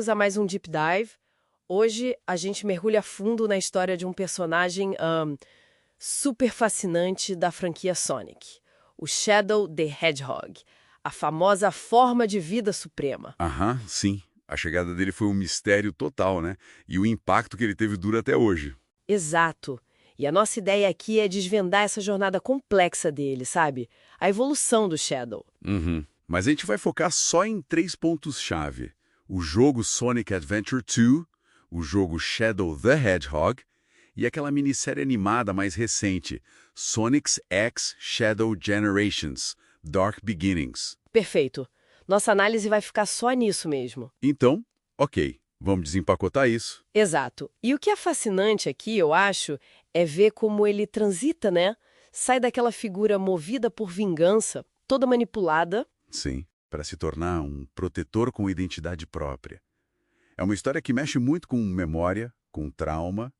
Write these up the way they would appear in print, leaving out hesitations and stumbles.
bem-vindos a mais um Deep Dive. Hoje a gente mergulha fundo na história de um personagem super fascinante da franquia Sonic, o Shadow the Hedgehog, a famosa forma de vida suprema. Aham, sim. A chegada dele foi um mistério total, né? E o impacto que ele teve dura até hoje. Exato. E a nossa ideia aqui é desvendar essa jornada complexa dele, sabe? A evolução do Shadow. Uhum. Mas a gente vai focar só em 3 pontos-chave. O jogo Sonic Adventure 2, o jogo Shadow the Hedgehog e aquela minissérie animada mais recente, Sonic's X Shadow Generations, Dark Beginnings. Perfeito. Nossa análise vai ficar só nisso mesmo. Então, ok, vamos desempacotar isso. Exato. E o que é fascinante aqui, eu acho, é ver como ele transita, né? Sai daquela figura movida por vingança, toda manipulada. Sim, para se tornar um protetor com identidade própria. É uma história que mexe muito com memória, com trauma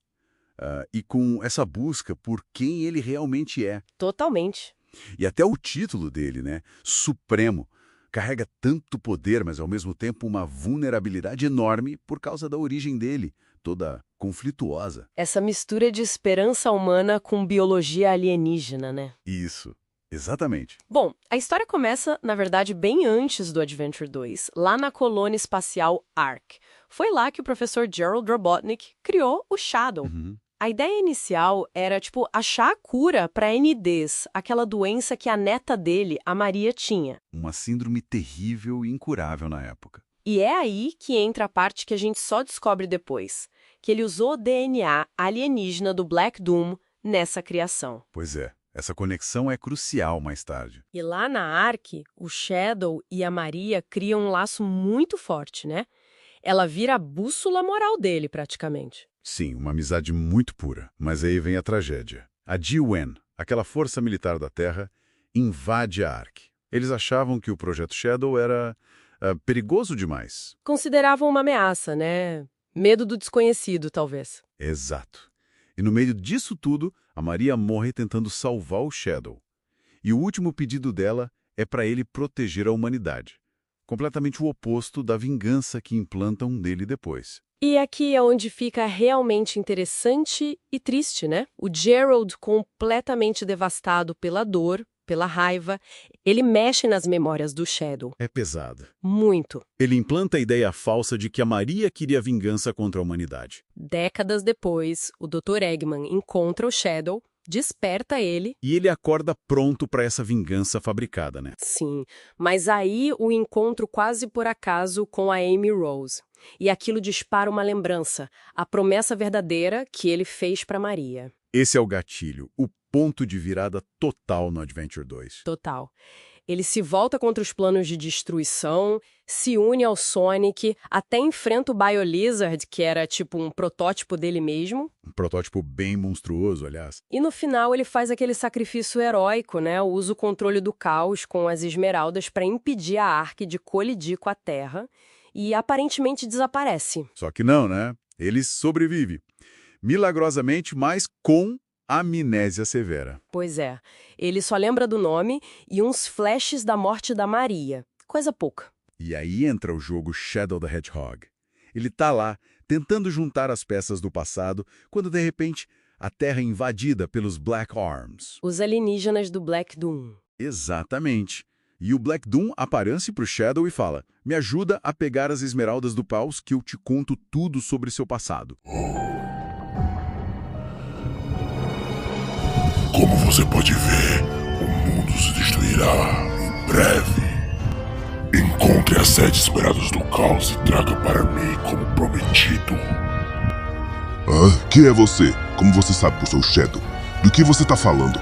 e com essa busca por quem ele realmente é. Totalmente. E até o título dele, né? Supremo. Carrega tanto poder, mas ao mesmo tempo uma vulnerabilidade enorme por causa da origem dele, toda conflituosa. Essa mistura de esperança humana com biologia alienígena, né? Isso, exatamente. Bom, a história começa, na verdade, bem antes do Adventure 2, lá na colônia espacial Ark. Foi lá que o professor Gerald Robotnik criou o Shadow. Uhum. A ideia inicial era, achar a cura para NDs, aquela doença que a neta dele, a Maria, tinha. Uma síndrome terrível e incurável na época. E é aí que entra a parte que a gente só descobre depois, que ele usou o DNA alienígena do Black Doom nessa criação. Pois é, essa conexão é crucial mais tarde. E lá na Ark, o Shadow e a Maria criam um laço muito forte, né? Ela vira a bússola moral dele, praticamente. Sim, uma amizade muito pura. Mas aí vem a tragédia. A GWEN, aquela força militar da Terra, invade a Ark. Eles achavam que o Projeto Shadow era perigoso demais. Consideravam uma ameaça, né? Medo do desconhecido, talvez. Exato. E no meio disso tudo, a Maria morre tentando salvar o Shadow. E o último pedido dela é para ele proteger a humanidade. Completamente o oposto da vingança que implantam nele depois. E aqui é onde fica realmente interessante e triste, né? O Gerald, completamente devastado pela dor, pela raiva, ele mexe nas memórias do Shadow. É pesado. Muito. Ele implanta a ideia falsa de que a Maria queria vingança contra a humanidade. Décadas depois, o Dr. Eggman encontra o Shadow, desperta ele. E ele acorda pronto para essa vingança fabricada, né? Sim, mas aí o encontro quase por acaso com a Amy Rose. E aquilo dispara uma lembrança, a promessa verdadeira que ele fez para Maria. Esse é o gatilho, o ponto de virada total no Adventure 2. Total. Ele se volta contra os planos de destruição, se une ao Sonic, até enfrenta o BioLizard, que era um protótipo dele mesmo. Um protótipo bem monstruoso, aliás. E no final ele faz aquele sacrifício heróico, né? Usa o controle do caos com as esmeraldas para impedir a Ark de colidir com a Terra e aparentemente desaparece. Só que não, né? Ele sobrevive. Milagrosamente, mas com amnésia severa. Pois é. Ele só lembra do nome e uns flashes da morte da Maria. Coisa pouca. E aí entra o jogo Shadow the Hedgehog. Ele tá lá, tentando juntar as peças do passado, quando de repente a Terra é invadida pelos Black Arms. Os alienígenas do Black Doom. Exatamente. E o Black Doom aparece pro Shadow e fala: me ajuda a pegar as esmeraldas do Paus que eu te conto tudo sobre seu passado. Como você pode ver, o mundo se destruirá em breve. Encontre as 7 esmeraldas do caos e traga para mim como prometido. Quem é você? Como você sabe que eu sou o Shadow? Do que você tá falando?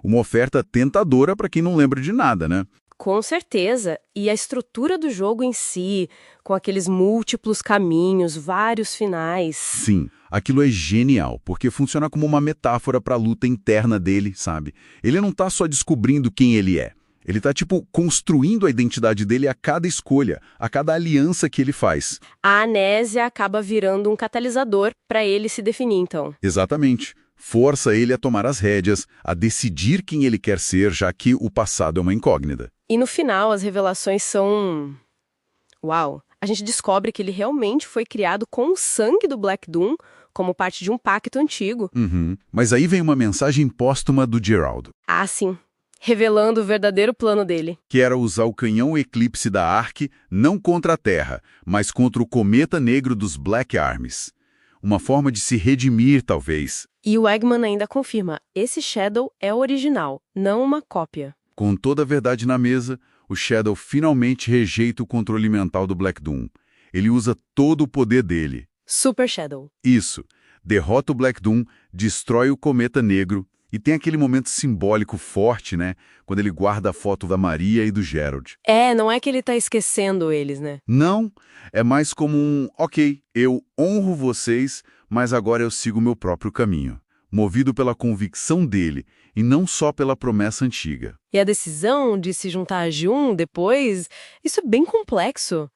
Uma oferta tentadora para quem não lembra de nada, né? Com certeza. E a estrutura do jogo em si, com aqueles múltiplos caminhos, vários finais. Sim, aquilo é genial, porque funciona como uma metáfora para a luta interna dele, sabe? Ele não tá só descobrindo quem ele é. Ele tá, construindo a identidade dele a cada escolha, a cada aliança que ele faz. A amnésia acaba virando um catalisador para ele se definir, então. Exatamente. força ele a tomar as rédeas, a decidir quem ele quer ser, já que o passado é uma incógnita. E no final, as revelações são... Uau! A gente descobre que ele realmente foi criado com o sangue do Black Doom, como parte de um pacto antigo. Mas aí vem uma mensagem póstuma do Geralt, Ah, sim. Revelando o verdadeiro plano dele. que era usar o canhão Eclipse da Ark não contra a Terra, mas contra o cometa negro dos Black Armies. Uma forma de se redimir, talvez. E o Eggman ainda confirma, esse Shadow é o original, não uma cópia. Com toda a verdade na mesa, o Shadow finalmente rejeita o controle mental do Black Doom. Ele usa todo o poder dele. Super Shadow. Isso. Derrota o Black Doom, destrói o cometa negro e tem aquele momento simbólico forte, né? Quando ele guarda a foto da Maria e do Geralt. Não é que ele tá esquecendo eles, né? Não, é mais como um, ok, eu honro vocês, mas agora eu sigo meu próprio caminho. Movido pela convicção dele e não só pela promessa antiga. E a decisão de se juntar a Jun depois, isso é bem complexo.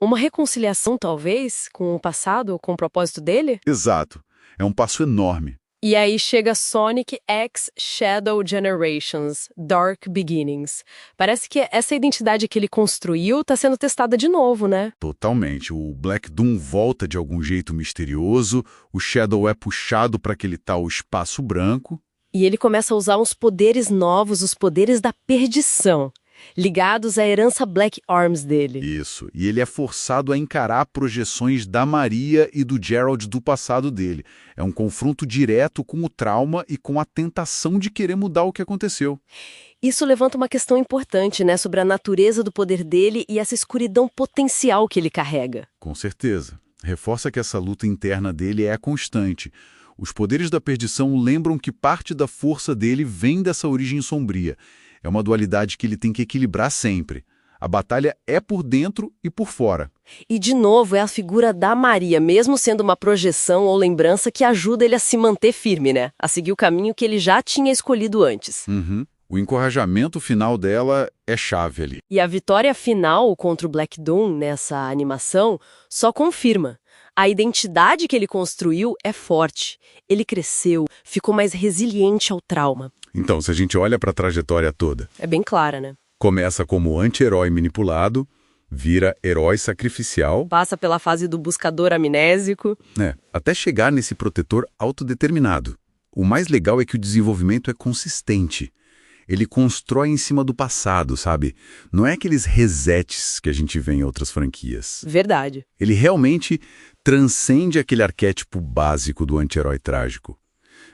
Uma reconciliação, talvez, com o passado ou com o propósito dele? Exato. É um passo enorme. E aí chega Sonic X Shadow Generations, Dark Beginnings. Parece que essa identidade que ele construiu está sendo testada de novo, né? Totalmente. O Black Doom volta de algum jeito misterioso, o Shadow é puxado para aquele tal espaço branco. E ele começa a usar uns poderes novos, os poderes da perdição, ligados à herança Black Arms dele. Isso. E ele é forçado a encarar projeções da Maria e do Geralt do passado dele. É um confronto direto com o trauma e com a tentação de querer mudar o que aconteceu. Isso levanta uma questão importante, né, sobre a natureza do poder dele e essa escuridão potencial que ele carrega. Com certeza. Reforça que essa luta interna dele é constante. Os poderes da perdição lembram que parte da força dele vem dessa origem sombria. É uma dualidade que ele tem que equilibrar sempre. A batalha é por dentro e por fora. E, de novo, é a figura da Maria, mesmo sendo uma projeção ou lembrança que ajuda ele a se manter firme, né? A seguir o caminho que ele já tinha escolhido antes. O encorajamento final dela é chave ali. E a vitória final contra o Black Doom nessa animação só confirma. A identidade que ele construiu é forte. Ele cresceu, ficou mais resiliente ao trauma. Então, se a gente olha para a trajetória toda, É bem clara, né? começa como anti-herói manipulado, vira herói sacrificial, Passa pela fase do buscador amnésico. até chegar nesse protetor autodeterminado. O mais legal é que o desenvolvimento é consistente. Ele constrói em cima do passado, sabe? Não é aqueles resets que a gente vê em outras franquias. Verdade. Ele realmente transcende aquele arquétipo básico do anti-herói trágico.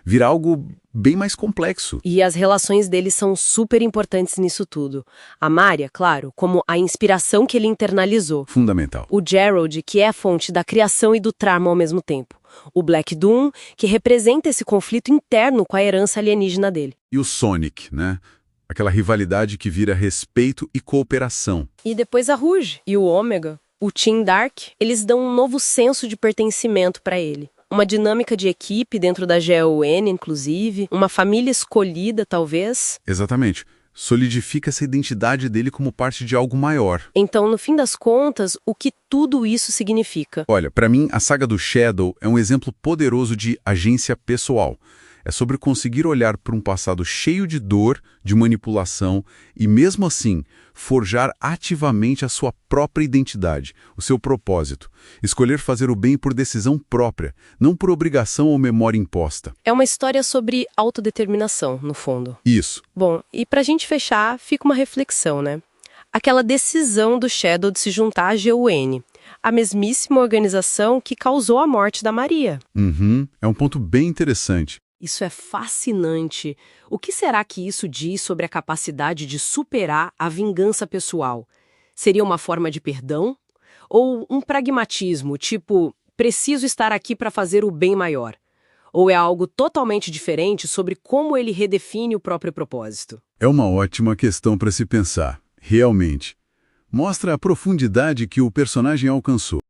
Vira algo bem mais complexo. E as relações dele são super importantes nisso tudo. A Maria, claro, como a inspiração que ele internalizou. Fundamental. O Geralt, que é a fonte da criação e do trauma ao mesmo tempo. O Black Doom, que representa esse conflito interno com a herança alienígena dele. E o Sonic, né? Aquela rivalidade que vira respeito e cooperação. E depois a Rouge e o Ômega, o Team Dark, eles dão um novo senso de pertencimento para ele. Uma dinâmica de equipe dentro da GON, inclusive, uma família escolhida, talvez. Exatamente. Solidifica essa identidade dele como parte de algo maior. Então, no fim das contas, o que tudo isso significa? Olha, para mim, a saga do Shadow é um exemplo poderoso de agência pessoal. É sobre conseguir olhar para um passado cheio de dor, de manipulação e, mesmo assim, forjar ativamente a sua própria identidade, o seu propósito. Escolher fazer o bem por decisão própria, não por obrigação ou memória imposta. É uma história sobre autodeterminação, no fundo. Isso. Bom, e pra gente fechar, fica uma reflexão, né? Aquela decisão do Shadow de se juntar à GUN, a mesmíssima organização que causou a morte da Maria. É um ponto bem interessante. Isso é fascinante. O que será que isso diz sobre a capacidade de superar a vingança pessoal? Seria uma forma de perdão? Ou um pragmatismo, tipo, preciso estar aqui para fazer o bem maior? Ou é algo totalmente diferente sobre como ele redefine o próprio propósito? É uma ótima questão para se pensar, realmente. Mostra a profundidade que o personagem alcançou.